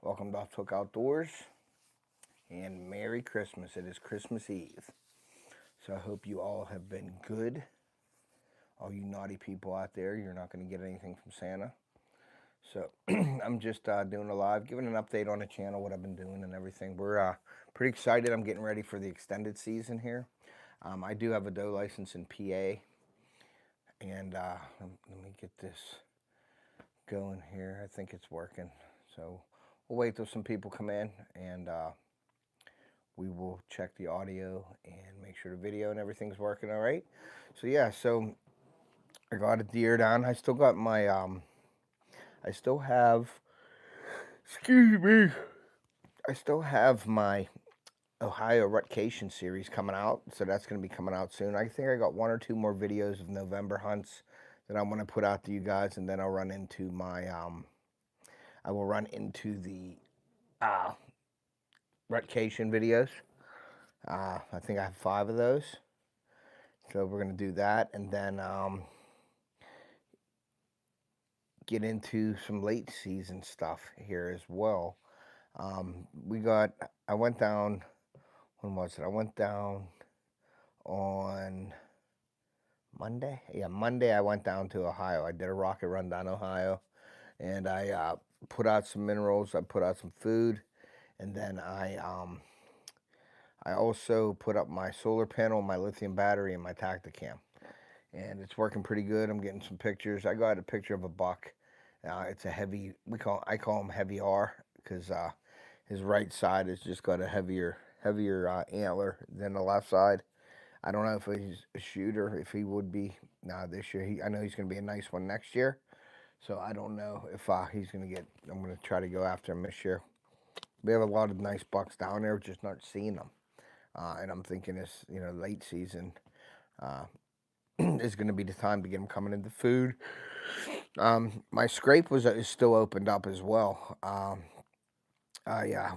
Welcome to OFFTHEHOOK Outdoors, and Merry Christmas. It is Christmas Eve, so I hope you all have been good. All you naughty people out there, you're not going to get anything from Santa. So I'm just doing a live, giving an update on the channel, what I've been doing and everything. We're pretty excited. I'm getting ready for the extended season here. I do have a doe license in PA, and let me get this going here. I think it's working, so we'll wait till some people come in, and we will check the audio and make sure the video and everything's working all right. So yeah, so I got a deer down. I still got my I still have, excuse me, I still have my Ohio Rutcation series coming out, so that's going to be coming out soon. I think I got 1 or 2 more videos of November hunts that I want to put out to you guys, and then I'll run into my I will run into the Rutcation videos. I think I have 5 of those, so we're going to do that, and then get into some late season stuff here as well. I went down, when was it? I went down on Monday. Yeah, Monday I went down to Ohio. I did a rocket run down Ohio, and I put out some minerals. I put out some food, and then I also put up my solar panel, my lithium battery, and my Tacticam, and it's working pretty good. I'm getting some pictures. I got a picture of a buck. It's a heavy. I call him heavy R because his right side has just got a heavier antler than the left side. I don't know if he's a shooter, if he would be this year. I know he's going to be a nice one next year. So I don't know if he's going to get. I'm going to try to go after him this year. We have a lot of nice bucks down there, just not seeing them. And I'm thinking this, late season is going to be the time to get them coming into food. My scrape is still opened up as well. I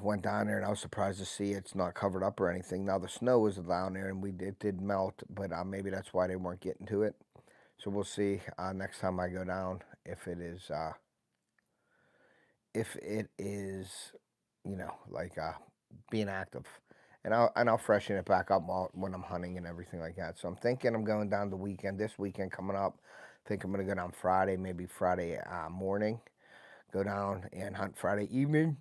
went down there and I was surprised to see it's not covered up or anything. Now the snow was down there and it did melt, but maybe that's why they weren't getting to it. So we'll see next time I go down if it is like being active, and I'll freshen it back up when I'm hunting and everything like that. So I'm thinking I'm going down this weekend coming up. I think I'm gonna go down Friday, maybe Friday morning, go down and hunt Friday evening,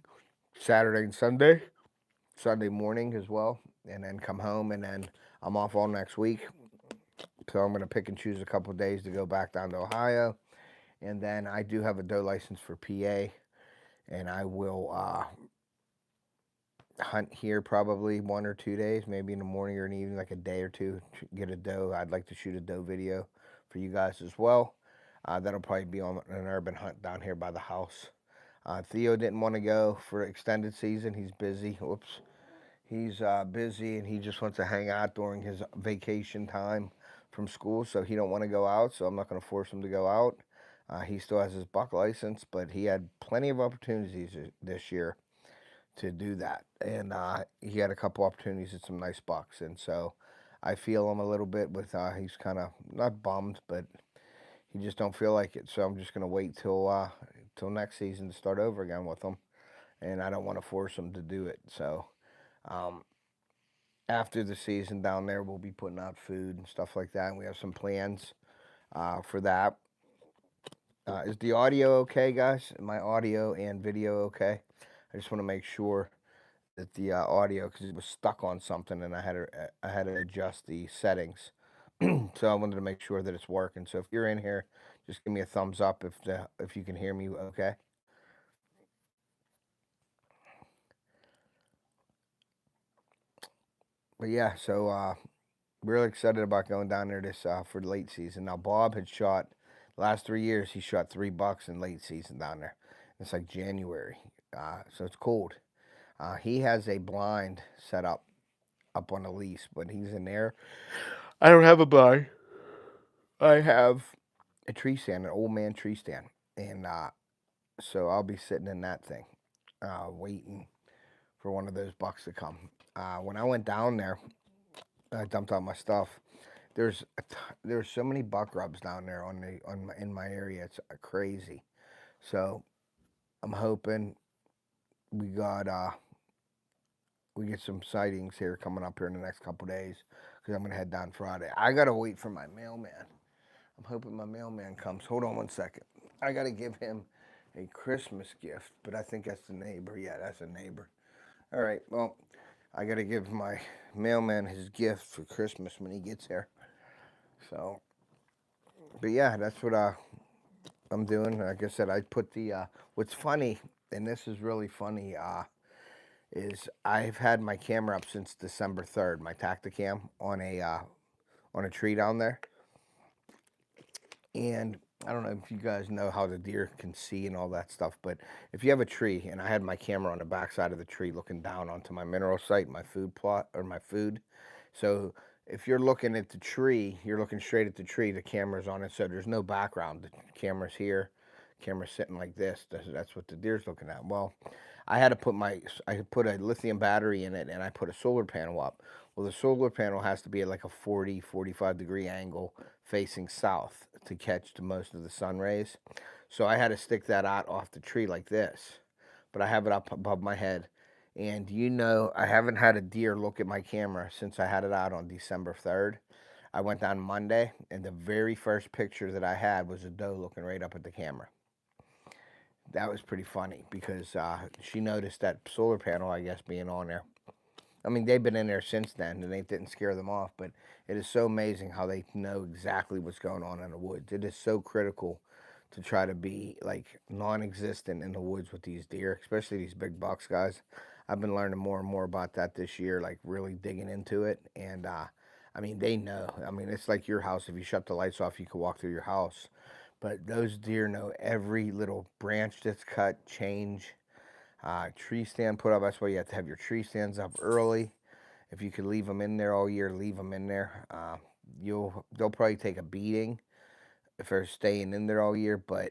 Saturday and Sunday morning as well, and then come home, and then I'm off all next week. So I'm gonna pick and choose a couple of days to go back down to Ohio, and then I do have a doe license for PA, and I will hunt here probably 1 or 2 days, maybe in the morning or in the evening, like a day or two, to get a doe. I'd like to shoot a doe video for you guys as well. That'll probably be on an urban hunt down here by the house. Theo didn't want to go for extended season. He's busy. Whoops. He's busy, and he just wants to hang out during his vacation time from school, so he don't want to go out, so I'm not going to force him to go out. He still has his buck license, but he had plenty of opportunities this year to do that, and he had a couple opportunities at some nice bucks, and so I feel him a little bit with he's kind of not bummed, but he just don't feel like it. So I'm just gonna wait till next season to start over again with him, and I don't want to force him to do it. So after the season down there, we'll be putting out food and stuff like that, and we have some plans for that. Is the audio okay, guys? My audio and video okay? I just want to make sure that the audio, because it was stuck on something, and I had to adjust the settings. So I wanted to make sure that it's working. So if you're in here, just give me a thumbs up if you can hear me okay. But yeah, so really excited about going down there this for the late season. Now Bob had shot the last 3 years. He shot 3 bucks in late season down there. It's like January, so it's cold. He has a blind set up on the lease, but he's in there. I don't have a blind. I have a tree stand, an old man tree stand, and so I'll be sitting in that thing, waiting for one of those bucks to come. When I went down there, I dumped out my stuff. There's so many buck rubs down there in my area. It's crazy. So I'm hoping we get some sightings here coming up here in the next couple days because I'm gonna head down Friday. I gotta wait for my mailman. I'm hoping my mailman comes. Hold on one second. I gotta give him a Christmas gift, but I think that's the neighbor. Yeah, that's a neighbor. All right. Well, I gotta give my mailman his gift for Christmas when he gets here. So, but yeah, that's what I'm doing. Like I said, I put the. What's funny, and this is really funny. Is I've had my camera up since December 3rd, my Tacticam on a tree down there. And I don't know if you guys know how the deer can see and all that stuff, but if you have a tree, and I had my camera on the back side of the tree looking down onto my mineral site, my food plot, or my food. So if you're looking at the tree, you're looking straight at the tree, the camera's on it, so there's no background. The camera's here, camera's sitting like this. That's what the deer's looking at. Well, I put a lithium battery in it, and I put a solar panel up. Well, the solar panel has to be at like a 40, 45-degree angle facing south to catch the most of the sun rays. So I had to stick that out off the tree like this, but I have it up above my head. And I haven't had a deer look at my camera since I had it out on December 3rd. I went down Monday, and the very first picture that I had was a doe looking right up at the camera. That was pretty funny because she noticed that solar panel, I guess, being on there. I mean, they've been in there since then, and it didn't scare them off, but it is so amazing how they know exactly what's going on in the woods. It is so critical to try to be, like, non-existent in the woods with these deer, especially these big bucks, guys. I've been learning more and more about that this year, like, really digging into it, and, I mean, they know. I mean, it's like your house. If you shut the lights off, you can walk through your house. But those deer know every little branch that's cut, change, tree stand put up. That's why you have to have your tree stands up early. If you could leave them in there all year, leave them in there. They'll probably take a beating if they're staying in there all year, but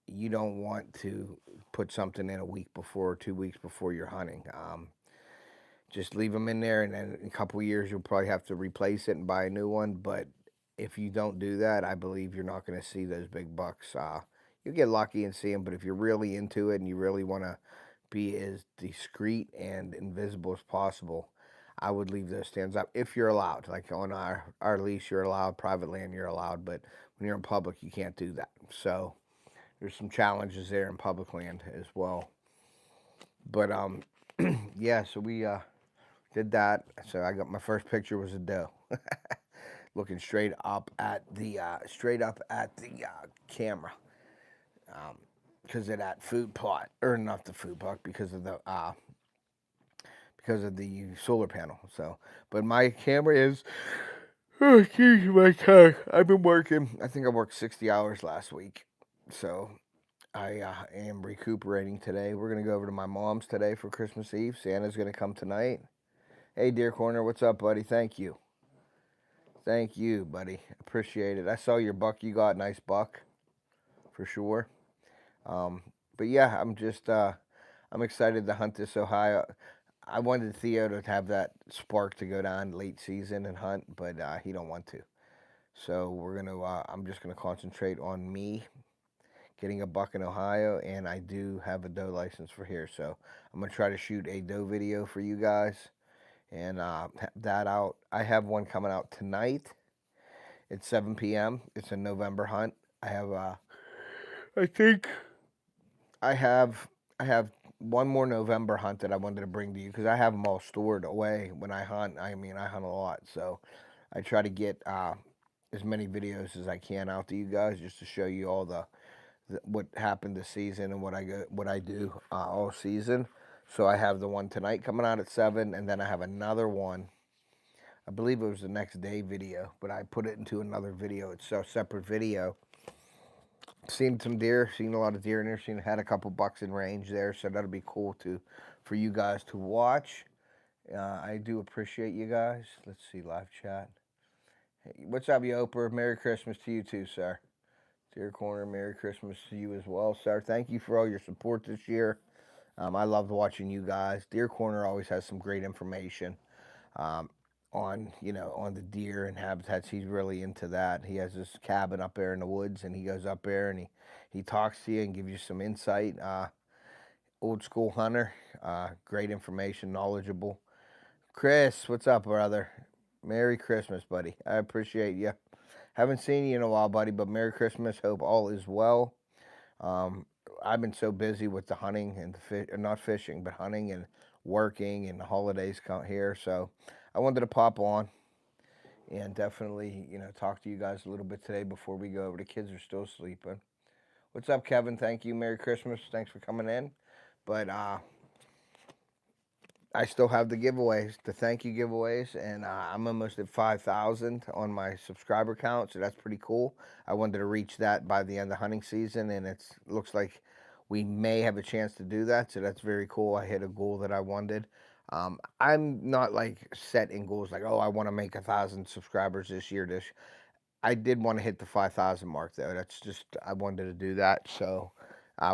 you don't want to put something in a week before or 2 weeks before you're hunting. Just leave them in there, and then in a couple of years you'll probably have to replace it and buy a new one. But if you don't do that, I believe you're not going to see those big bucks. You'll get lucky and see them, but if you're really into it and you really want to be as discreet and invisible as possible, I would leave those stands up if you're allowed. Like on our lease, you're allowed. Private land, you're allowed. But when you're in public, you can't do that. So there's some challenges there in public land as well. But yeah, so we did that. So I got my first picture was a doe, looking straight up at the camera, because of that food plot, or not the food plot, because of the solar panel. So, but my camera is. Oh, excuse my tongue. I've been working. I think I worked 60 hours last week, so I am recuperating today. We're gonna go over to my mom's today for Christmas Eve. Santa's gonna come tonight. Hey, Deer Corner, what's up, buddy? Thank you. Thank you, buddy. Appreciate it. I saw your buck you got. Nice buck, for sure. But yeah, I'm excited to hunt this Ohio. I wanted Theo to have that spark to go down late season and hunt, but he don't want to. So I'm just gonna concentrate on me getting a buck in Ohio, and I do have a doe license for here. So I'm gonna try to shoot a doe video for you guys and have that out. I have one coming out tonight. It's 7 p.m. It's a November hunt. I think I have one more November hunt that I wanted to bring to you because I have them all stored away when I hunt. I mean, I hunt a lot, so I try to get as many videos as I can out to you guys just to show you all what happened this season and what I do all season. So I have the one tonight coming out at 7, and then I have another one. I believe it was the next day video, but I put it into another video. It's a separate video. Seen some deer, seen a lot of deer in there. Had a couple bucks in range there, so that'll be cool for you guys to watch. I do appreciate you guys. Let's see, live chat. Hey, what's up, Yoper? Merry Christmas to you too, sir. Deer Corner, Merry Christmas to you as well, sir. Thank you for all your support this year. I loved watching you guys. Deer Corner always has some great information on the deer and habitats. He's really into that. He has this cabin up there in the woods, and he goes up there and he talks to you and gives you some insight. old school hunter. Great information, knowledgeable. Chris, what's up, brother? Merry Christmas, buddy. I appreciate you. Haven't seen you in a while, buddy, but Merry Christmas. Hope all is well. Um, I've been so busy with the hunting and not fishing, but hunting and working, and the holidays come here. So I wanted to pop on and definitely, talk to you guys a little bit today before we go over. The kids are still sleeping. What's up, Kevin? Thank you. Merry Christmas. Thanks for coming in. But I still have the giveaways, the thank you giveaways, and I'm almost at 5,000 on my subscriber count, so that's pretty cool. I wanted to reach that by the end of hunting season, and it looks like we may have a chance to do that, so that's very cool. I hit a goal that I wanted. I'm not like set in goals like, oh, I want to make 1,000 subscribers this year. I did want to hit the 5,000 mark though. That's just I wanted to do that, so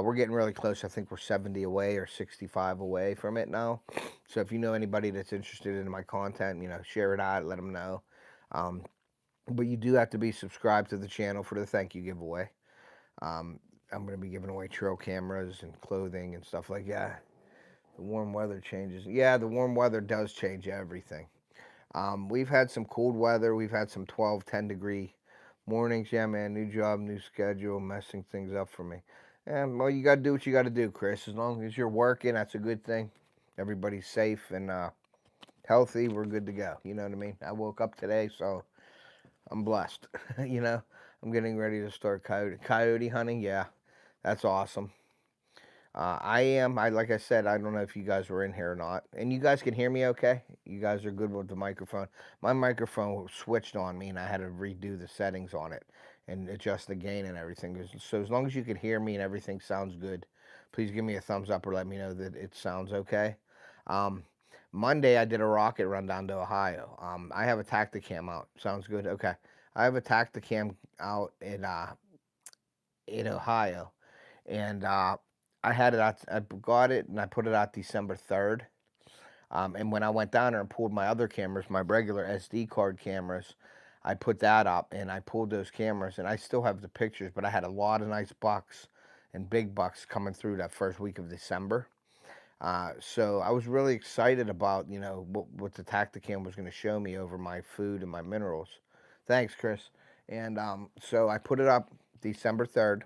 we're getting really close. I think we're 70 away or 65 away from it now. So if you know anybody that's interested in my content, share it out, let them know. Um, but you do have to be subscribed to the channel for the thank you giveaway. I'm going to be giving away trail cameras and clothing and stuff like that. The warm weather changes. Yeah, the warm weather does change everything. We've had some cold weather. We've had some 12, 10-degree mornings. Yeah, man, new job, new schedule, messing things up for me. Yeah, well, you got to do what you got to do, Chris. As long as you're working, that's a good thing. Everybody's safe and healthy. We're good to go. You know what I mean? I woke up today, so I'm blessed. I'm getting ready to start coyote hunting. Yeah, that's awesome. Like I said, I don't know if you guys were in here or not. And you guys can hear me okay? You guys are good with the microphone. My microphone switched on me, and I had to redo the settings on it and adjust the gain and everything. So as long as you can hear me and everything sounds good, please give me a thumbs up or let me know that it sounds okay. Um, Monday, I did a rocket run down to Ohio. I have a Tacticam out. Sounds good? Okay. I have a Tacticam out in Ohio, and I had it out. I got it and I put it out December 3rd. And when I went down there and pulled my other cameras, my regular SD card cameras, I put that up and I pulled those cameras, and I still have the pictures. But I had a lot of nice bucks and big bucks coming through that first week of December. So I was really excited about what the Tacticam was going to show me over my food and my minerals. Thanks, Chris. And so I put it up December 3rd.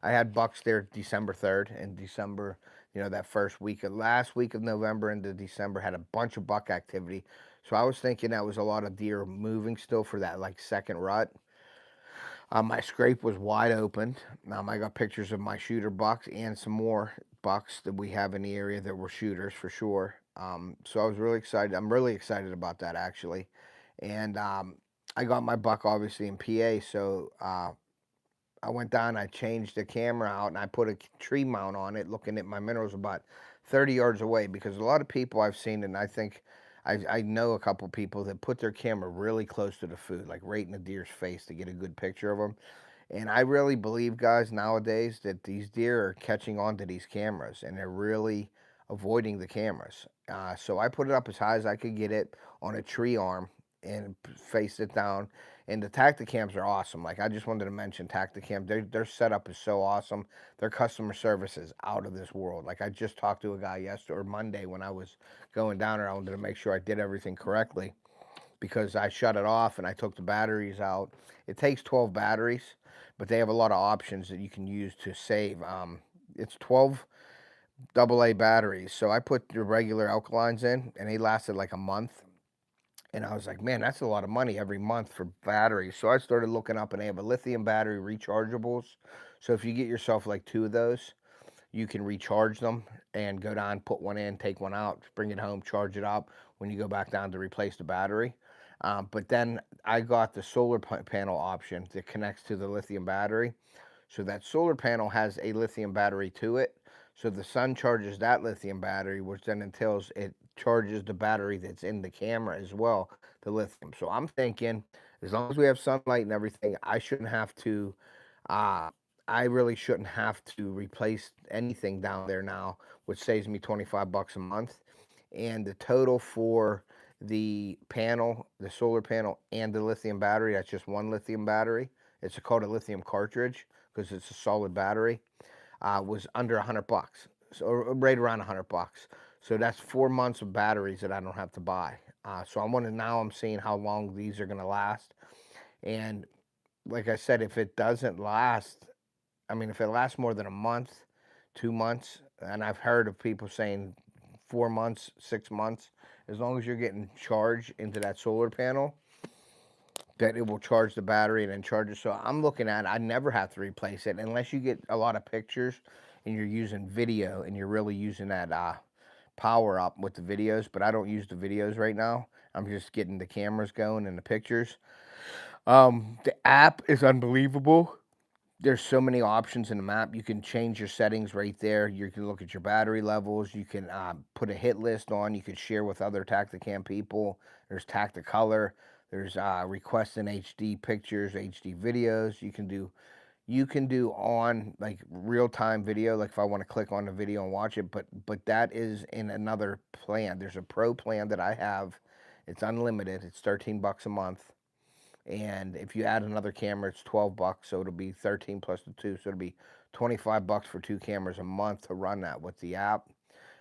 I had bucks there December 3rd, and December, that last week of November into December had a bunch of buck activity. So I was thinking that was a lot of deer moving still for that like second rut. My scrape was wide open. I got pictures of my shooter bucks and some more bucks that we have in the area that were shooters for sure. So I was really excited. I'm really excited about that actually. And I got my buck obviously in PA, so I went down, I changed the camera out, and I put a tree mount on it, looking at my minerals about 30 yards away, because a lot of people I've seen, and I think I know a couple people that put their camera really close to the food, like right in the deer's face to get a good picture of them. And I really believe, guys, nowadays that these deer are catching on to these cameras, and they're really avoiding the cameras. So I put it up as high as I could get it on a tree arm and faced it down. And the Tacticams are awesome. Like, I just wanted to mention Tacticam. Their setup is so awesome. Their customer service is out of this world. Like, I just talked to a guy yesterday or Monday when I was going down there. I wanted to make sure I did everything correctly because I shut it off and I took the batteries out. It takes 12 batteries, but they have a lot of options that you can use to save. It's 12 AA batteries. So I put the regular alkalines in, and they lasted like a month. And I was like, man, that's a lot of money every month for batteries. So I started looking up, and they have a lithium battery rechargeables. So if you get yourself like 2 of those, you can recharge them and go down, put one in, take one out, bring it home, charge it up when you go back down to replace the battery. But then I got the solar panel option that connects to the lithium battery. So that solar panel has a lithium battery to it. So the sun charges that lithium battery, which then entails it charges the battery that's in the camera as well, the lithium. So I'm thinking, as long as we have sunlight and everything, I shouldn't have to, uh, I really shouldn't have to replace anything down there now, which saves me 25 bucks a month. And the total for the panel, the solar panel, and the lithium battery, that's just one lithium battery. It's called a lithium cartridge because it's a solid battery. was under $100, so right around $100. So that's 4 months of batteries that I don't have to buy. So I'm seeing how long these are gonna last, and like I said, if it doesn't last, I mean, if it lasts more than a month, 2 months, and I've heard of people saying 4 months, 6 months, as long as you're getting charged into that solar panel, that it will charge the battery and then charge it. So I'm looking at, I never have to replace it unless you get a lot of pictures and you're using video and you're really using that power up with the videos. But I don't use the videos right now. I'm just getting the cameras going and the pictures. The app is unbelievable. There's so many options in the map. You can change your settings right there. You can look at your battery levels. You can put a hit list on. You can share with other Tacticam people. There's Tacticolor. There's request in HD pictures, HD videos. You can do on like real time video. Like if I want to click on the video and watch it, but that is in another plan. There's a pro plan that I have. It's unlimited. It's $13 a month. And if you add another camera, it's $12, so it'll be 13 plus the two, so it'll be $25 for 2 cameras a month to run that with the app.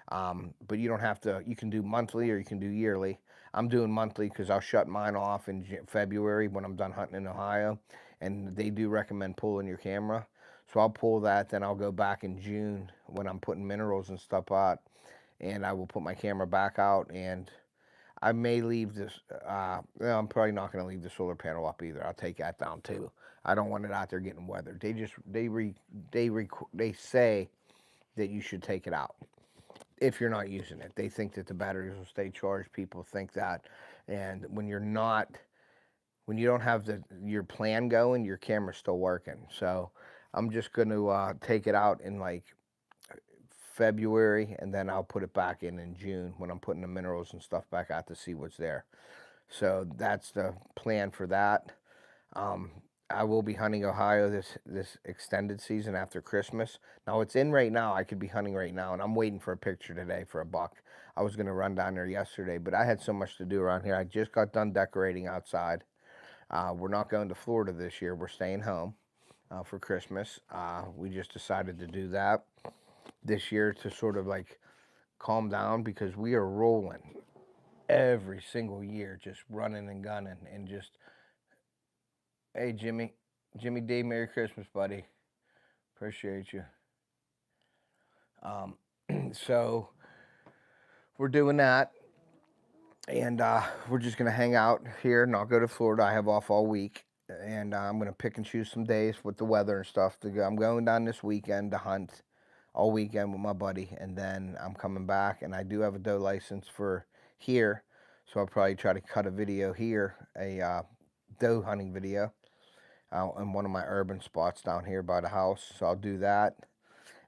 But you don't have to. You can do monthly or you can do yearly. I'm doing monthly because I'll shut mine off in February when I'm done hunting in Ohio, and they do recommend pulling your camera. So I'll pull that, then I'll go back in June when I'm putting minerals and stuff out, and I will put my camera back out, and I may leave this. No, I'm probably not going to leave the solar panel up either. I'll take that down too. I don't want it out there getting weathered. They say that you should take it out if you're not using it. They think that the batteries will stay charged. People think that, and when you don't have your plan going, your camera's still working. So I'm just going to take it out in like February, and then I'll put it back in June when I'm putting the minerals and stuff back out to see what's there. So that's the plan for that. I will be hunting Ohio this extended season after Christmas. Now it's in right now. I could be hunting right now, and I'm waiting for a picture today for a buck. I was going to run down there yesterday, but I had so much to do around here. I just got done decorating outside. We're not going to Florida this year. We're staying home for Christmas. We just decided to do that this year to sort of like calm down because we are rolling every single year, just running and gunning and just, hey, Jimmy D, Merry Christmas, buddy. Appreciate you. So we're doing that, and we're just gonna hang out here, not go to Florida. I have off all week, and I'm gonna pick and choose some days with the weather and stuff to go. I'm going down this weekend to hunt all weekend with my buddy, and then I'm coming back, and I do have a doe license for here, so I'll probably try to cut a video here, a doe hunting video in one of my urban spots down here by the house. So I'll do that,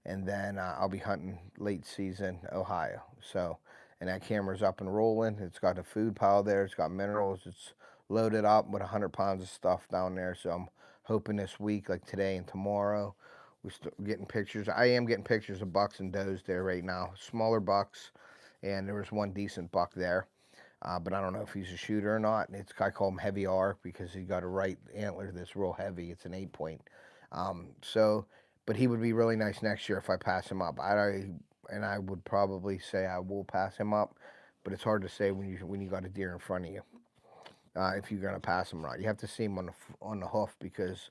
and then I'll be hunting late season Ohio. So, and that camera's up and rolling. It's got a food pile there. It's got minerals. It's loaded up with 100 pounds of stuff down there. So I'm hoping this week, like today and tomorrow, we're getting pictures. I am getting pictures of bucks and does there right now. Smaller bucks, and there was one decent buck there. But I don't know if he's a shooter or not. And I call him Heavy R because he's got a right antler that's real heavy. It's an 8-point. But he would be really nice next year if I pass him up. And I would probably say I will pass him up, but it's hard to say when you got a deer in front of you if you're gonna pass him right. You have to see him on the hoof because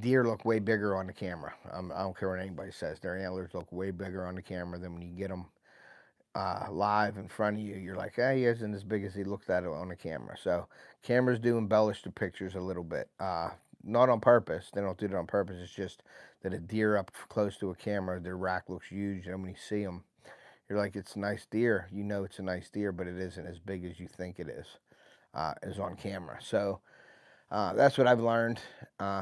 deer look way bigger on the camera. I don't care what anybody says. Their antlers look way bigger on the camera than when you get them live in front of you. You're like, he isn't as big as he looks at it on the camera. So cameras do embellish the pictures a little bit. Not on purpose. They don't do it on purpose. It's just that a deer up close to a camera, their rack looks huge, and when you see them, you're like, it's a nice deer. You know it's a nice deer, but it isn't as big as you think it is on camera. So that's what I've learned.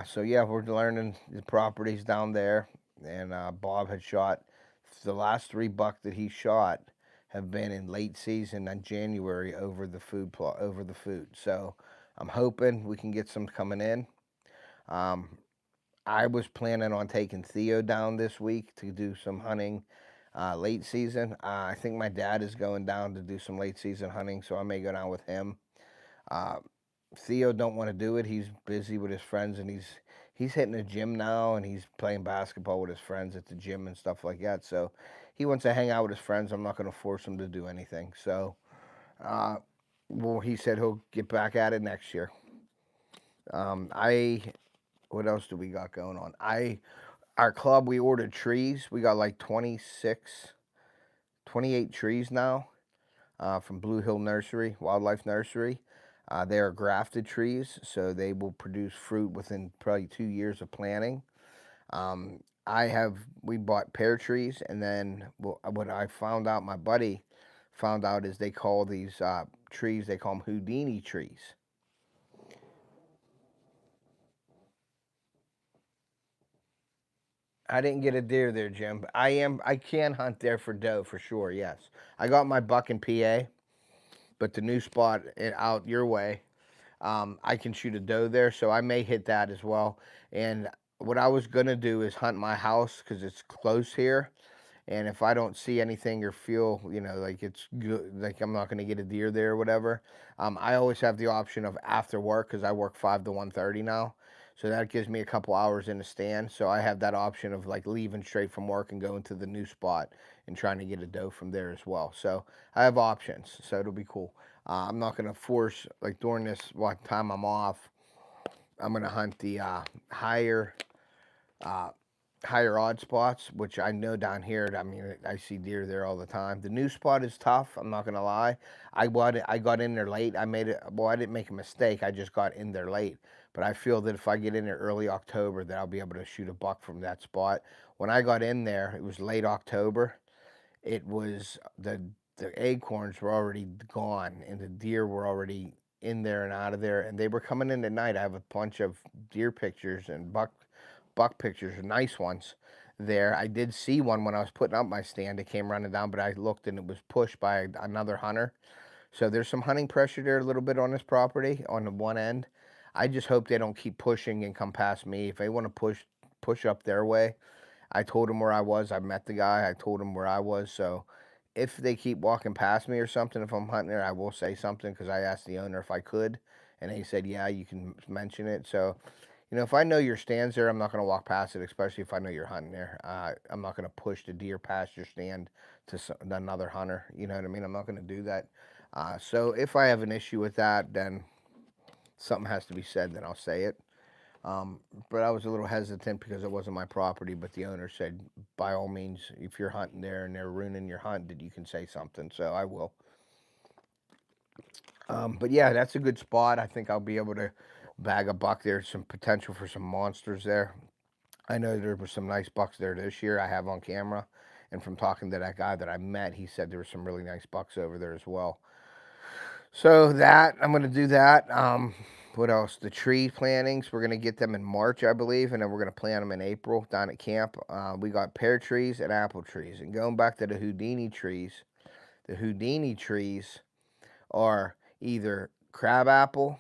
So yeah, we're learning the properties down there, and Bob had shot the last 3 buck that he shot have been in late season in January over the food plot, over the food. So I'm hoping we can get some coming in. I was planning on taking Theo down this week to do some hunting late season. I think my dad is going down to do some late season hunting, so I may go down with him. Theo don't want to do it. He's busy with his friends, and he's hitting the gym now, and he's playing basketball with his friends at the gym and stuff like that. So he wants to hang out with his friends. I'm not going to force him to do anything. So, well, he said he'll get back at it next year. What else do we got going on? Our club, we ordered trees. We got like 28 trees now from Blue Hill Nursery, Wildlife Nursery. They are grafted trees, so they will produce fruit within probably 2 years of planting. We bought pear trees, and then what I found out, my buddy found out, is they call these trees, they call them Houdini trees. I didn't get a deer there, Jim. But I can hunt there for doe for sure. Yes, I got my buck in PA, but the new spot out your way, I can shoot a doe there, so I may hit that as well. And what I was gonna do is hunt my house because it's close here. And if I don't see anything or feel, like it's good, like I'm not gonna get a deer there or whatever, I always have the option of after work because I work 5 to 1:30 now. So that gives me a couple hours in the stand. So I have that option of like leaving straight from work and going to the new spot and trying to get a doe from there as well. So I have options. So it'll be cool. I'm not gonna force, like during this time I'm off, I'm gonna hunt the higher uh, higher odd spots, which I know down here. I mean, I see deer there all the time. The new spot is tough. I'm not gonna lie. I got in there late. I didn't make a mistake. I just got in there late. But I feel that if I get in there early October, that I'll be able to shoot a buck from that spot. When I got in there, it was late October. It was the acorns were already gone, and the deer were already in there and out of there, and they were coming in at night. I have a bunch of deer pictures and buck pictures, nice ones there. I did see one when I was putting up my stand. It came running down, but I looked and it was pushed by another hunter. So there's some hunting pressure there a little bit on this property on the one end. I just hope they don't keep pushing and come past me. If they want to push up their way, I told him where I was. I met the guy. I told him where I was. So if they keep walking past me or something, if I'm hunting there, I will say something because I asked the owner if I could, and he said, yeah, you can mention it. So, if I know your stand's there, I'm not going to walk past it, especially if I know you're hunting there. I'm not going to push the deer past your stand to another hunter. You know what I mean? I'm not going to do that. So if I have an issue with that, then something has to be said, then I'll say it. But I was a little hesitant because it wasn't my property. But the owner said, by all means, if you're hunting there and they're ruining your hunt, that you can say something. So I will. But yeah, that's a good spot. I think I'll be able to bag a buck there. Some potential for some monsters there. I know there were some nice bucks there this year. I have on camera. And from talking to that guy that I met, he said there were some really nice bucks over there as well. So I'm going to do that. What else? The tree plantings, we're going to get them in March, I believe, and then we're going to plant them in April down at camp. We got pear trees and apple trees. And going back to the Houdini trees are either crab apple,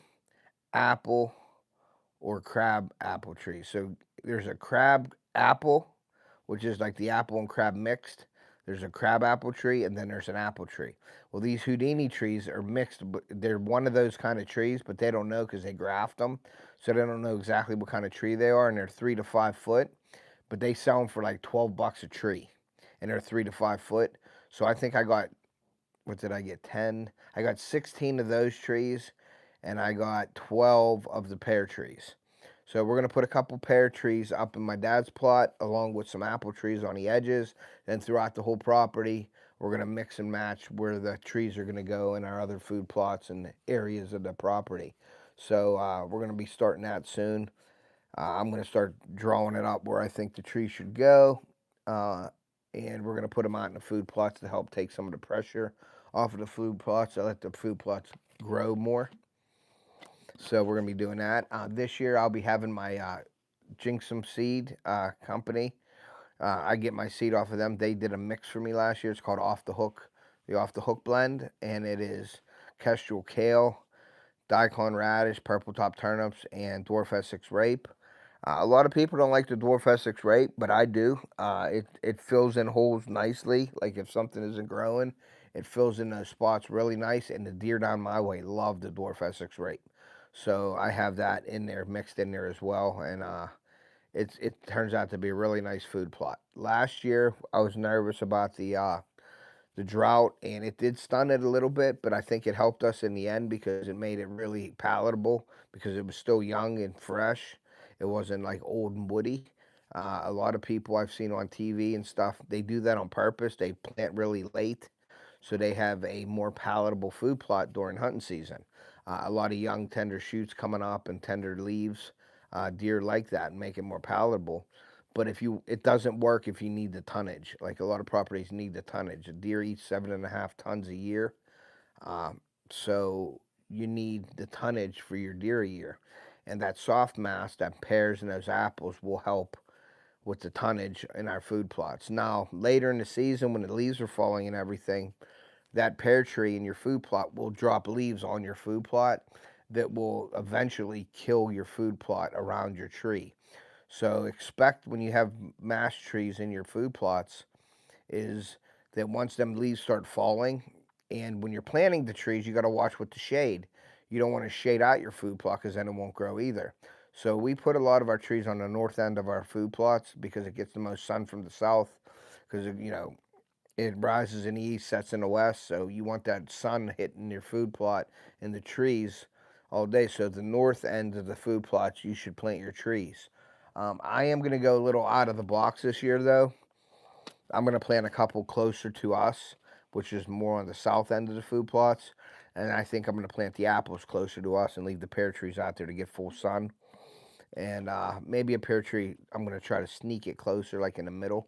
or crab apple trees. So there's a crab apple, which is like the apple and crab mixed. There's a crab apple tree, and then there's an apple tree. Well, these Houdini trees are mixed, but they're one of those kind of trees, but they don't know because they graft them. So they don't know exactly what kind of tree they are, and they're 3 to 5 foot, but they sell them for like $12 a tree, and they're 3 to 5 foot. So I think I got, what did I get, 10? I got 16 of those trees, and I got 12 of the pear trees. So we're going to put a couple pear trees up in my dad's plot along with some apple trees on the edges. Then throughout the whole property, we're going to mix and match where the trees are going to go in our other food plots and areas of the property. So we're going to be starting that soon. I'm going to start drawing it up where I think the tree should go. And we're going to put them out in the food plots to help take some of the pressure off of the food plots. So let the food plots grow more. So we're going to be doing that. This year I'll be having my Jinxum Seed company. I get my seed off of them. They did a mix for me last year. It's called Off the Hook, the Off the Hook blend. And it is kestrel kale, daikon radish, purple top turnips, and dwarf Essex rape. A lot of people don't like the dwarf Essex rape, but I do. It fills in holes nicely. Like if something isn't growing, it fills in those spots really nice. And the deer down my way love the dwarf Essex rape. So I have that in there, mixed in there as well. And it turns out to be a really nice food plot. Last year, I was nervous about the drought, and it did stun it a little bit, but I think it helped us in the end because it made it really palatable because it was still young and fresh. It wasn't like old and woody. A lot of people I've seen on TV and stuff, they do that on purpose. They plant really late so they have a more palatable food plot during hunting season. A lot of young tender shoots coming up and tender leaves. Deer like that and make it more palatable. But it doesn't work if you need the tonnage. Like a lot of properties need the tonnage. A deer eats 7.5 tons a year, so you need the tonnage for your deer a year, and that soft mass, that pears and those apples will help with the tonnage in our food plots. Now later in the season, when the leaves are falling and everything, that pear tree in your food plot will drop leaves on your food plot that will eventually kill your food plot around your tree. So expect when you have mass trees in your food plots is that once them leaves start falling, and when you're planting the trees, you got to watch with the shade. You don't want to shade out your food plot because then it won't grow either. So we put a lot of our trees on the north end of our food plots because it gets the most sun from the south. Because it rises in the east, sets in the west, so you want that sun hitting your food plot and the trees all day. So the north end of the food plots, you should plant your trees. I am going to go a little out of the box this year, though. I'm going to plant a couple closer to us, which is more on the south end of the food plots. And I think I'm going to plant the apples closer to us and leave the pear trees out there to get full sun. And maybe a pear tree, I'm going to try to sneak it closer, like in the middle.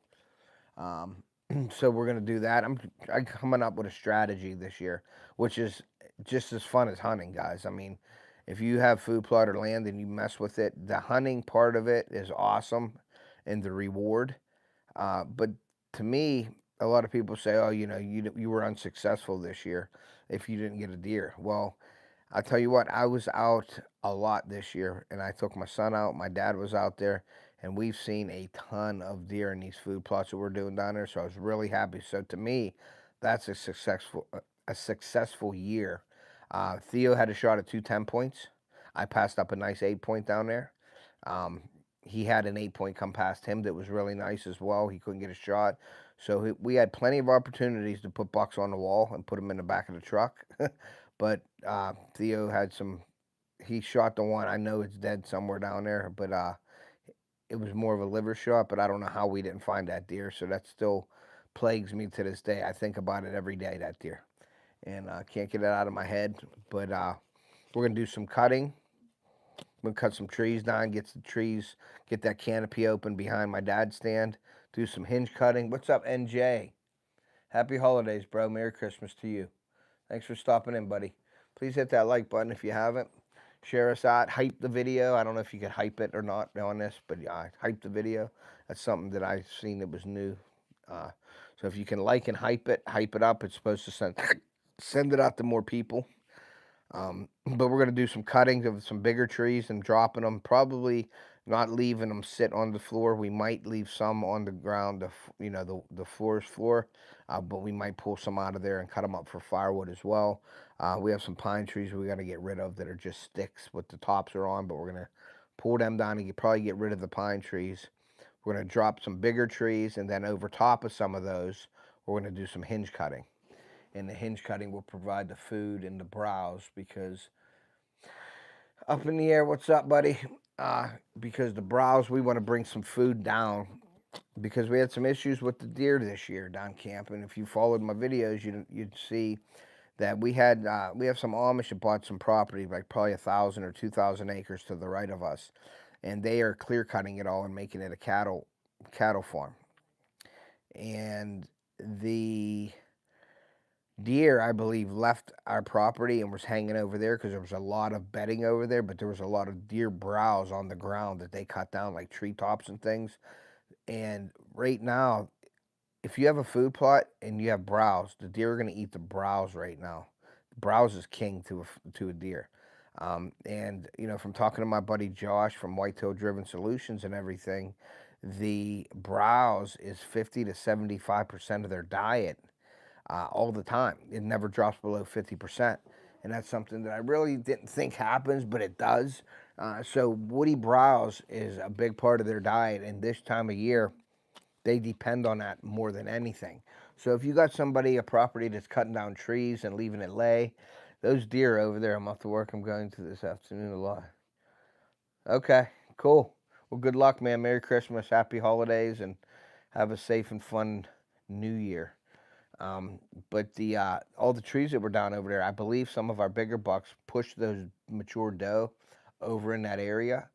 So we're going to do that. I'm coming up with a strategy this year, which is just as fun as hunting, guys. I mean, if you have food plot or land and you mess with it, the hunting part of it is awesome and the reward. But to me, a lot of people say, "Oh, you were unsuccessful this year if you didn't get a deer." Well, I'll tell you what, I was out a lot this year, and I took my son out. My dad was out there, and we've seen a ton of deer in these food plots that we're doing down there. So I was really happy. So to me, that's a successful year. Theo had a shot at 2 10 points. I passed up a nice 8 point down there. Um, he had an 8 point come past him that was really nice as well. He couldn't get a shot. So we had plenty of opportunities to put bucks on the wall and put them in the back of the truck. But Theo had he shot the one. I know it's dead somewhere down there, but it was more of a liver shot, but I don't know how we didn't find that deer. So that still plagues me to this day. I think about it every day, that deer. And I can't get it out of my head. But we're going to do some cutting. We're going to cut some trees down, get that canopy open behind my dad's stand, do some hinge cutting. What's up, NJ? Happy holidays, bro. Merry Christmas to you. Thanks for stopping in, buddy. Please hit that like button if you haven't. Share us out. Hype the video. I don't know if you could hype it or not on this, but yeah, hype the video. That's something that I've seen that was new. So if you can like and hype it up. It's supposed to send it out to more people. But we're going to do some cutting of some bigger trees and dropping them. Probably not leaving them sit on the floor. We might leave some on the ground, the forest floor. But we might pull some out of there and cut them up for firewood as well. We have some pine trees we got to get rid of that are just sticks with the tops are on, but we're going to pull them down and probably get rid of the pine trees. We're going to drop some bigger trees, and then over top of some of those, we're going to do some hinge cutting. And the hinge cutting will provide the food and the browse, because up in the air, what's up, buddy? Because the browse, we want to bring some food down, because we had some issues with the deer this year down camping. If you followed my videos, you'd see that we have some Amish that bought some property, like probably 1,000 or 2,000 acres to the right of us, and they are clear cutting it all and making it a cattle farm. And the deer, I believe, left our property and was hanging over there because there was a lot of bedding over there, but there was a lot of deer browse on the ground that they cut down, like treetops and things. And right now, if you have a food plot and you have browse, the deer are going to eat the browse right now. Browse is king to a deer. And, from talking to my buddy Josh from Whitetail Driven Solutions and everything, the browse is 50 to 75% of their diet all the time. It never drops below 50%. And that's something that I really didn't think happens, but it does. So woody browse is a big part of their diet, and this time of year, they depend on that more than anything. So if you got somebody, a property that's cutting down trees and leaving it lay, those deer over there, I'm off to work, I'm going to this afternoon a lot. Okay, cool. Well, good luck, man. Merry Christmas, happy holidays, and have a safe and fun new year. Um, but the all the trees that were down over there, I believe some of our bigger bucks pushed those mature doe over in that area,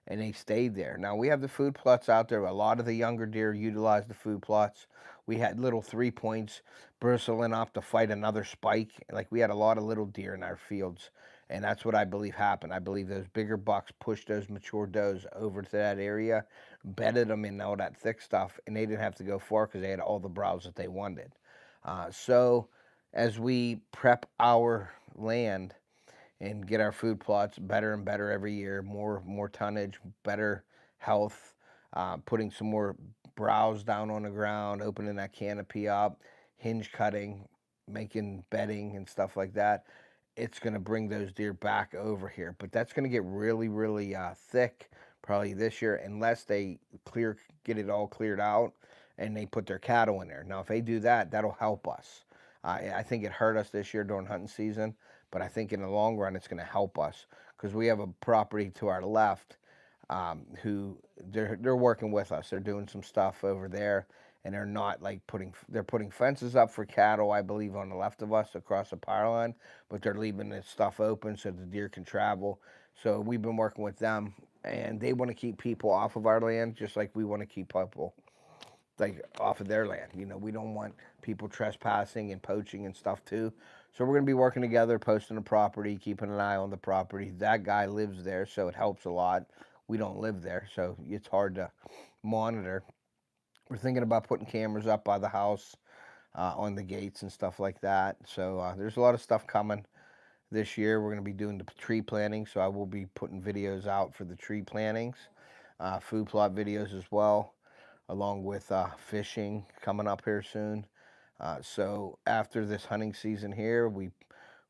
and they stayed there. Now we have the food plots out there. A lot of the younger deer utilize the food plots. We had little 3 points bristling off to fight another spike. Like we had a lot of little deer in our fields, and that's what I believe happened. I believe those bigger bucks pushed those mature does over to that area, bedded them in all that thick stuff, and they didn't have to go far because they had all the browse that they wanted. So as we prep our land and get our food plots better and better every year, more tonnage, better health, putting some more browse down on the ground, opening that canopy up, hinge cutting, making bedding and stuff like that. It's going to bring those deer back over here, but that's going to get really, really thick probably this year unless they get it all cleared out and they put their cattle in there. Now, if they do that, that'll help us. I think it hurt us this year during hunting season, but I think in the long run it's going to help us because we have a property to our left who they're working with us. They're doing some stuff over there, and they're not like they're putting fences up for cattle, I believe, on the left of us across the power line, but they're leaving this stuff open so the deer can travel. So we've been working with them, and they want to keep people off of our land just like we want to keep people like off of their land. You know, we don't want people trespassing and poaching and stuff too. So we're going to be working together, posting the property, keeping an eye on the property. That guy lives there, so it helps a lot. We don't live there, so it's hard to monitor. We're thinking about putting cameras up by the house, on the gates and stuff like that. So there's a lot of stuff coming this year. We're going to be doing the tree planting, so I will be putting videos out for the tree plantings, food plot videos as well, along with fishing coming up here soon. So after this hunting season here, we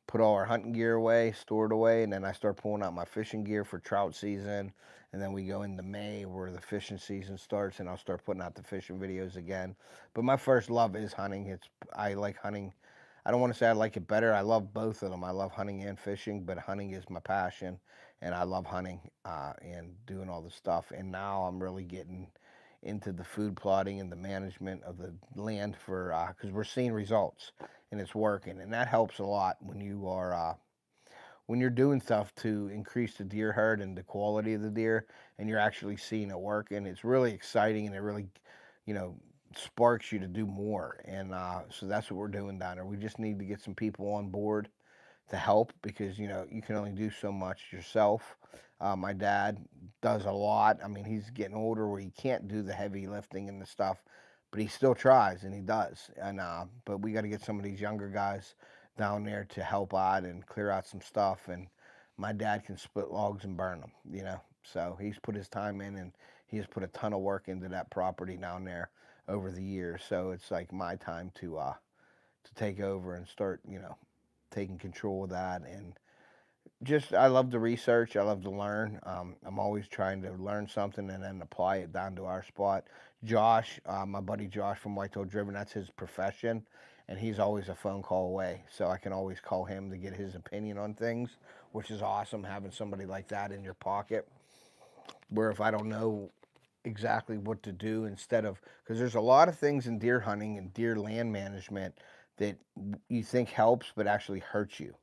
put all our hunting gear away, store it away, and then I start pulling out my fishing gear for trout season. And then we go into May where the fishing season starts, and I'll start putting out the fishing videos again. But my first love is hunting. I like hunting. I don't want to say I like it better. I love both of them. I love hunting and fishing, but hunting is my passion, and I love hunting and doing all the stuff. And now I'm really getting into the food plotting and the management of the land for because we're seeing results and it's working, and that helps a lot when you're doing stuff to increase the deer herd and the quality of the deer, and you're actually seeing it work, and it's really exciting, and it really, you know, sparks you to do more. And so that's what we're doing down there. We just need to get some people on board to help because you know you can only do so much yourself. My dad does a lot. I mean, he's getting older where he can't do the heavy lifting and the stuff, but he still tries and he does. And but we got to get some of these younger guys down there to help out and clear out some stuff. And my dad can split logs and burn them, you know. So he's put his time in and he has put a ton of work into that property down there over the years. So it's like my time to take over and start, you know, taking control of that. And just I love to research. I love to learn. I'm always trying to learn something and then apply it down to our spot. Josh, my buddy Josh from Whitetail Driven, that's his profession, and he's always a phone call away. So I can always call him to get his opinion on things, which is awesome having somebody like that in your pocket. Where if I don't know exactly what to do, instead of because there's a lot of things in deer hunting and deer land management that you think helps but actually hurts you.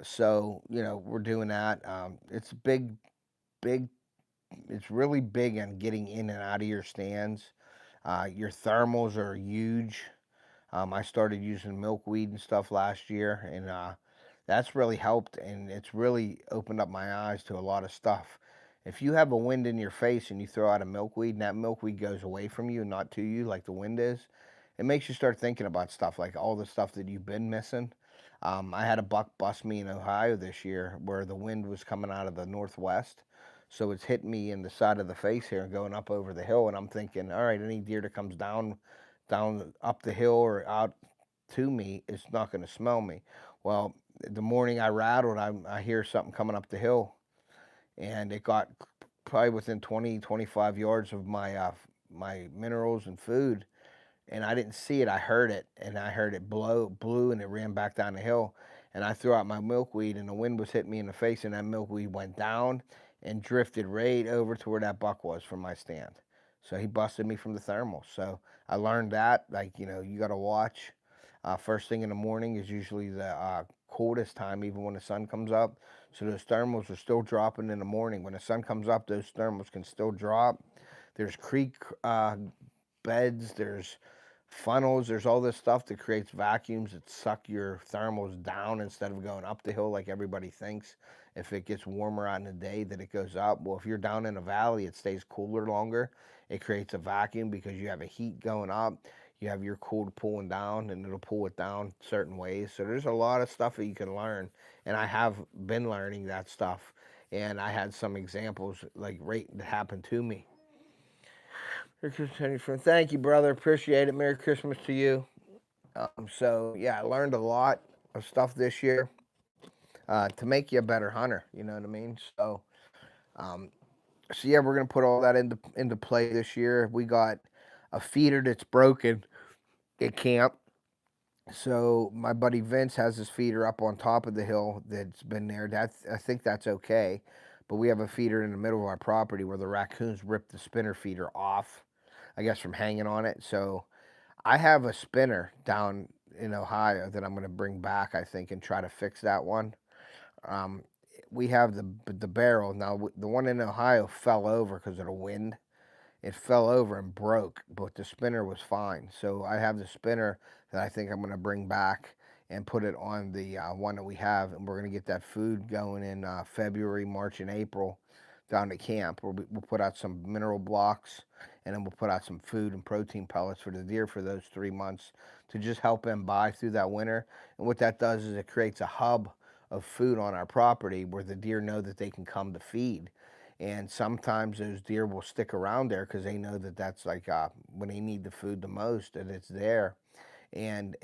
So you know we're doing that. It's big. It's really big on getting in and out of your stands. Your thermals are huge. I started using milkweed and stuff last year, and that's really helped, and it's really opened up my eyes to a lot of stuff. If you have a wind in your face and you throw out a milkweed, and that milkweed goes away from you, not to you, like the wind is, it makes you start thinking about stuff like all the stuff that you've been missing. I had a buck bust me in Ohio this year where the wind was coming out of the northwest. So it's hitting me in the side of the face here and going up over the hill. And I'm thinking, all right, any deer that comes down up the hill or out to me, it's not going to smell me. Well, the morning I rattled, I hear something coming up the hill and it got probably within 20, 25 yards of my minerals and food, and I didn't see it. I heard it, and I heard it blew, and it ran back down the hill. And I threw out my milkweed, and the wind was hitting me in the face, and that milkweed went down and drifted right over to where that buck was from my stand. So he busted me from the thermal. So I learned that, like, you got to watch. First thing in the morning is usually the coldest time, even when the sun comes up. So those thermals are still dropping in the morning. When the sun comes up, those thermals can still drop. There's creek beds, there's funnels, there's all this stuff that creates vacuums that suck your thermals down instead of going up the hill like everybody thinks. If it gets warmer out in the day, that it goes up. Well, if you're down in a valley, it stays cooler longer. It creates a vacuum because you have a heat going up. You have your cold pulling down, and it'll pull it down certain ways. So there's a lot of stuff that you can learn, and I have been learning that stuff. And I had some examples like right that happened to me. Thank you, brother. Appreciate it. Merry Christmas to you. So yeah, I learned a lot of stuff this year to make you a better hunter. You know what I mean? Um, so yeah, we're gonna put all that into play this year. We got a feeder that's broken at camp. So my buddy Vince has his feeder up on top of the hill that's been there. I think that's okay. But we have a feeder in the middle of our property where the raccoons ripped the spinner feeder off, I guess, from hanging on it. So I have a spinner down in Ohio that I'm going to bring back, I think, and try to fix that one. Um, we have the barrel now. The one in Ohio fell over because of the wind. It fell over and broke, but the spinner was fine. So I have the spinner that I think I'm going to bring back and put it on the one that we have, and we're going to get that food going in February, March, and April down to camp. We'll put out some mineral blocks, and then we'll put out some food and protein pellets for the deer for those 3 months to just help them buy through that winter. And what that does is it creates a hub of food on our property where the deer know that they can come to feed. And sometimes those deer will stick around there because they know that that's like when they need the food the most, that it's there. And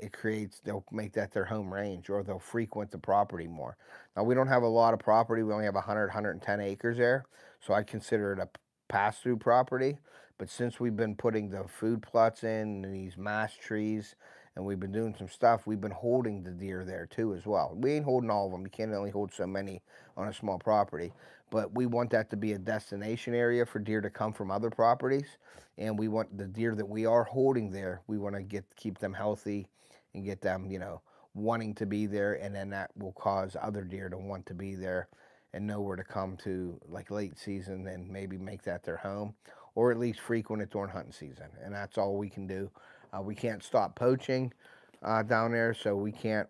they'll make that their home range, or they'll frequent the property more. Now, we don't have a lot of property. We only have 100, 110 acres there. So I consider it a pass-through property. But since we've been putting the food plots in and these mass trees, and we've been doing some stuff, we've been holding the deer there too as well. We ain't holding all of them. You can't only hold so many on a small property. But we want that to be a destination area for deer to come from other properties. And we want the deer that we are holding there, we want to keep them healthy and get them, wanting to be there. And then that will cause other deer to want to be there and know where to come to, like late season, and maybe make that their home, or at least frequent it during hunting season. And that's all we can do. We can't stop poaching down there, so we can't,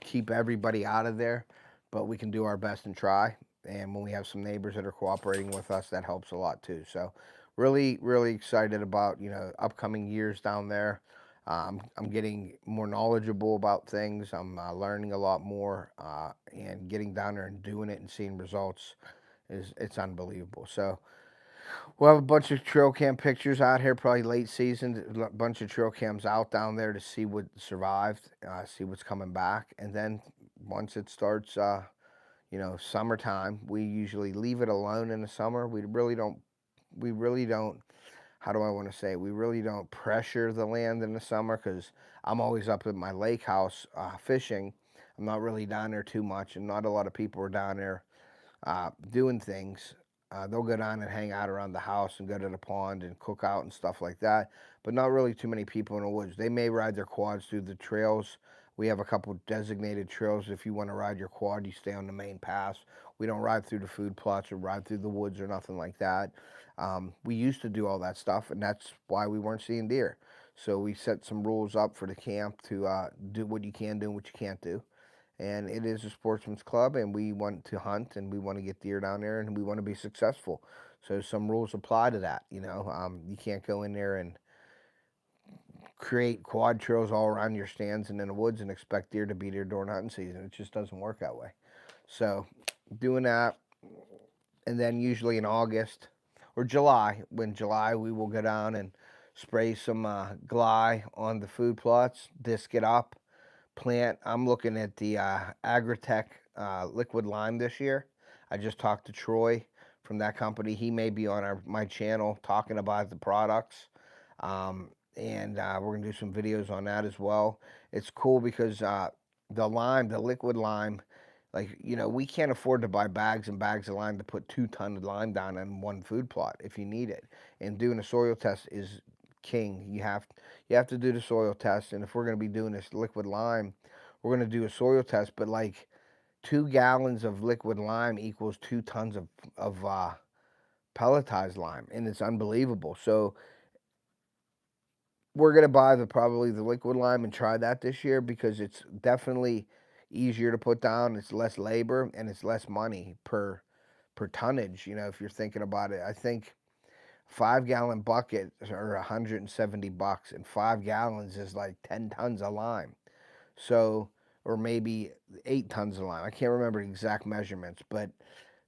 keep everybody out of there, but we can do our best and try. And when we have some neighbors that are cooperating with us, that helps a lot too. So really, really excited about, upcoming years down there. I'm getting more knowledgeable about things. I'm learning a lot more, and getting down there and doing it and seeing results it's unbelievable. So we'll have a bunch of trail cam pictures out here, probably late season. A bunch of trail cams out down there to see what survived, see what's coming back, and then once it starts, summertime, we usually leave it alone in the summer. We really don't. How do I want to say? We really don't pressure the land in the summer because I'm always up at my lake house fishing. I'm not really down there too much, and not a lot of people are down there doing things. They'll go down and hang out around the house and go to the pond and cook out and stuff like that, but not really too many people in the woods. They may ride their quads through the trails. We have a couple designated trails. If you want to ride your quad, you stay on the main paths. We don't ride through the food plots or ride through the woods or nothing like that. We used to do all that stuff, and that's why we weren't seeing deer. So we set some rules up for the camp to do what you can do and what you can't do. And it is a sportsman's club, and we want to hunt, and we want to get deer down there, and we want to be successful. So some rules apply to that. You can't go in there and create quad trails all around your stands and in the woods and expect deer to be there during hunting season. It just doesn't work that way. So doing that, and then usually in August or July, we will go down and spray some Gly on the food plots, disc it up, plant. I'm looking at the Agritech liquid lime this year. I just talked to Troy from that company. He may be on my channel talking about the products. And we're going to do some videos on that as well. It's cool because the lime, the liquid lime, like, we can't afford to buy bags and bags of lime to put 2 tons of lime down on one food plot if you need it. And doing a soil test is king. You have to do the soil test. And if we're going to be doing this liquid lime, we're going to do a soil test. But like 2 gallons of liquid lime equals 2 tons of pelletized lime, and it's unbelievable. So we're gonna buy probably the liquid lime and try that this year because it's definitely easier to put down. It's less labor and it's less money per tonnage. If you're thinking about it, I think 5 gallon bucket are $170, and 5 gallons is like 10 tons of lime. So, or maybe 8 tons of lime. I can't remember the exact measurements, but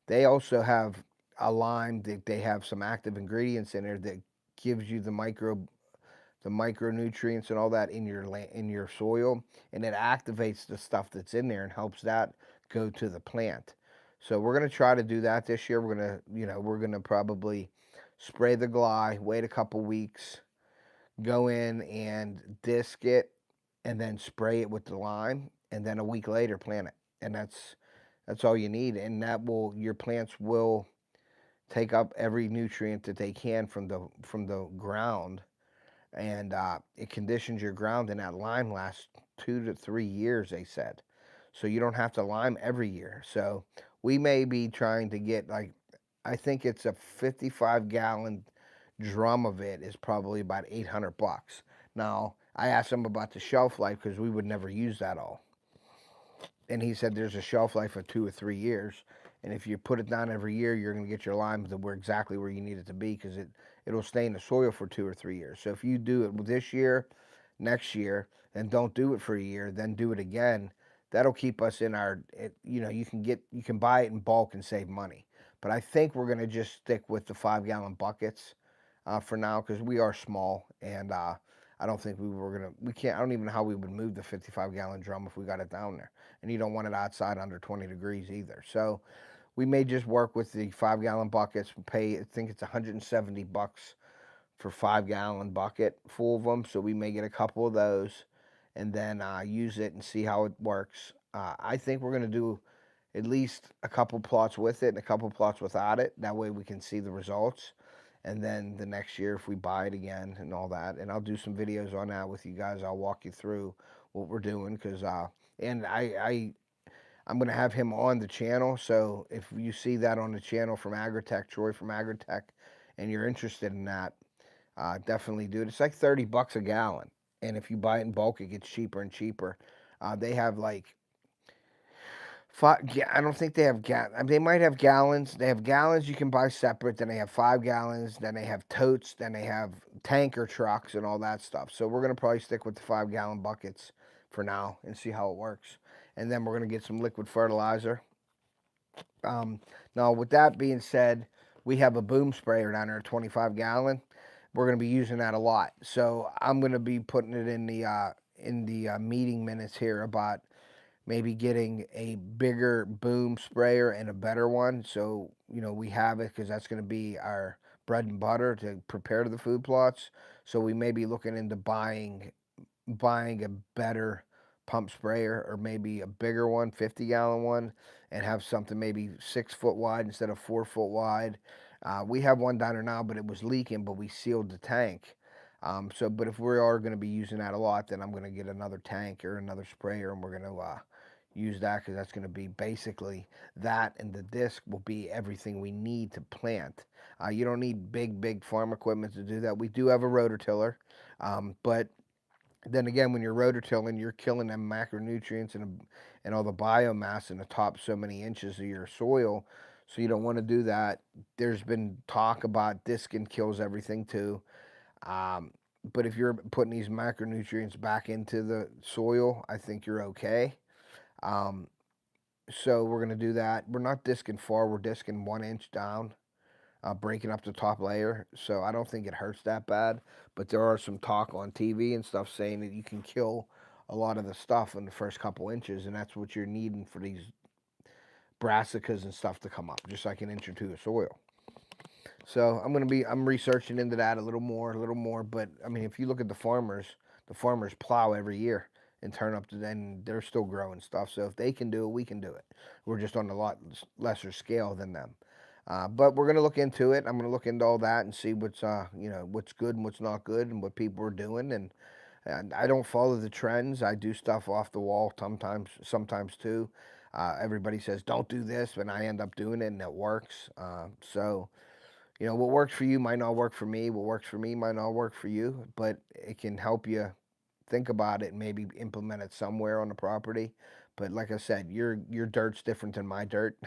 they also have a lime that they have some active ingredients in there that gives you the micronutrients and all that in your soil, and it activates the stuff that's in there and helps that go to the plant. So we're gonna try to do that this year. We're gonna probably spray the glide, wait a couple weeks, go in and disc it, and then spray it with the lime, and then a week later plant it. And that's all you need, and your plants will take up every nutrient that they can from the ground, and it conditions your ground, and that lime lasts 2 to 3 years, they said. So you don't have to lime every year. So we may be trying to get, like, I think it's a 55-gallon drum of it is probably about $800. Now, I asked him about the shelf life because we would never use that all. And he said there's a shelf life of 2 or 3 years. And if you put it down every year, you're going to get your lime to exactly where you need it to be, because it'll stay in the soil for 2 or 3 years. So if you do it this year, next year, and don't do it for a year, then do it again, that'll keep us in you can buy it in bulk and save money. But I think we're going to just stick with the 5 gallon buckets for now, because we are small, and I don't think we can't, I don't even know how we would move the 55-gallon drum if we got it down there. And you don't want it outside under 20 degrees either. So we may just work with the 5 gallon buckets. I think it's $170 for 5 gallon bucket full of them. So we may get a couple of those and then use it and see how it works. I think we're going to do at least a couple plots with it and a couple plots without it. That way we can see the results. And then the next year, if we buy it again and all that, and I'll do some videos on that with you guys. I'll walk you through what we're doing, because and I'm going to have him on the channel. So if you see that on the channel from Agritech, Troy from Agritech, and you're interested in that, definitely do it. It's like $30 a gallon. And if you buy it in bulk, it gets cheaper and cheaper. They have like I don't think they have they might have gallons. They have gallons you can buy separate. Then they have 5 gallons. Then they have totes. Then they have tanker trucks and all that stuff. So we're gonna probably stick with the 5 gallon buckets for now and see how it works. And then we're gonna get some liquid fertilizer. Now, with that being said, we have a boom sprayer down there, 25 gallon. We're gonna be using that a lot. So I'm gonna be putting it in the meeting minutes here about maybe getting a bigger boom sprayer and a better one. So, we have it, because that's going to be our bread and butter to prepare the food plots. So we may be looking into buying a better pump sprayer, or maybe a bigger one, 50-gallon one, and have something maybe 6 foot wide instead of 4 foot wide. We have one down there now, but it was leaking, but we sealed the tank. But if we are going to be using that a lot, then I'm going to get another tank or another sprayer, and we're going to use that, because that's going to be basically that, and the disc will be everything we need to plant. You don't need big farm equipment to do that. We do have a rototiller, but then again, when you're rototilling, you're killing them macronutrients and all the biomass in the top so many inches of your soil, so you don't want to do that. There's been talk about discing kills everything too. But if you're putting these macronutrients back into the soil, I think you're okay. So we're going to do that. We're not discing far. We're discing 1 inch down, breaking up the top layer. So I don't think it hurts that bad. But there are some talk on TV and stuff saying that you can kill a lot of the stuff in the first couple inches, and that's what you're needing for these brassicas and stuff to come up, just like an inch or two of soil. So I'm researching into that a little more. But I mean, if you look at the farmers plow every year and turn up to then they're still growing stuff. So if they can do it, we can do it. We're just on a lot lesser scale than them. But we're gonna look into it. I'm gonna look into all that and see what's what's good and what's not good and what people are doing. And I don't follow the trends. I do stuff off the wall sometimes too. Everybody says don't do this, but I end up doing it and it works. So what works for you might not work for me. What works for me might not work for you, but it can help you think about it and maybe implement it somewhere on the property. But like I said, your dirt's different than my dirt.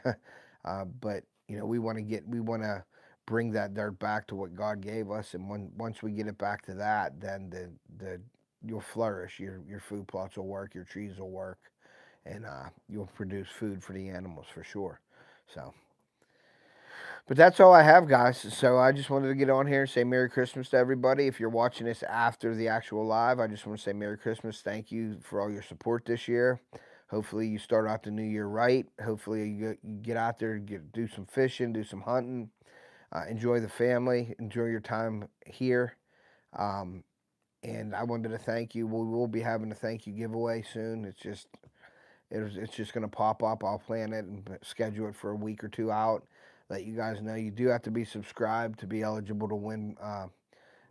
But we want to bring that dirt back to what God gave us, and once we get it back to that, then you'll flourish. Your food plots will work, your trees will work, and you'll produce food for the animals for sure. So. But that's all I have, guys. So I just wanted to get on here and say Merry Christmas to everybody. If you're watching this after the actual live, I just want to say Merry Christmas. Thank you for all your support this year. Hopefully you start out the new year right. Hopefully you get out there, do some fishing, do some hunting, enjoy the family, enjoy your time here. And I wanted to thank you. We will be having a thank you giveaway soon. It's just going to pop up. I'll plan it and schedule it for a week or two out. Let you guys know you do have to be subscribed to be eligible to win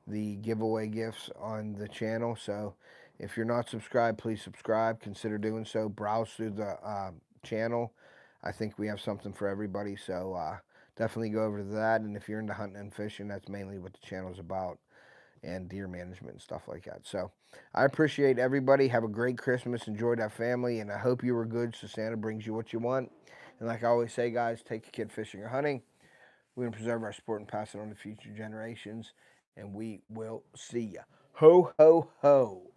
the giveaway gifts on the channel. So if you're not subscribed, please subscribe. Consider doing so. Browse through the channel. I think we have something for everybody. So definitely go over to that. And if you're into hunting and fishing, that's mainly what the channel is about, and deer management and stuff like that. So I appreciate everybody. Have a great Christmas. Enjoy that family, and I hope you were good so Santa brings you what you want. And like I always say, guys, take a kid fishing or hunting. We're going to preserve our sport and pass it on to future generations, and we will see ya. Ho, ho, ho.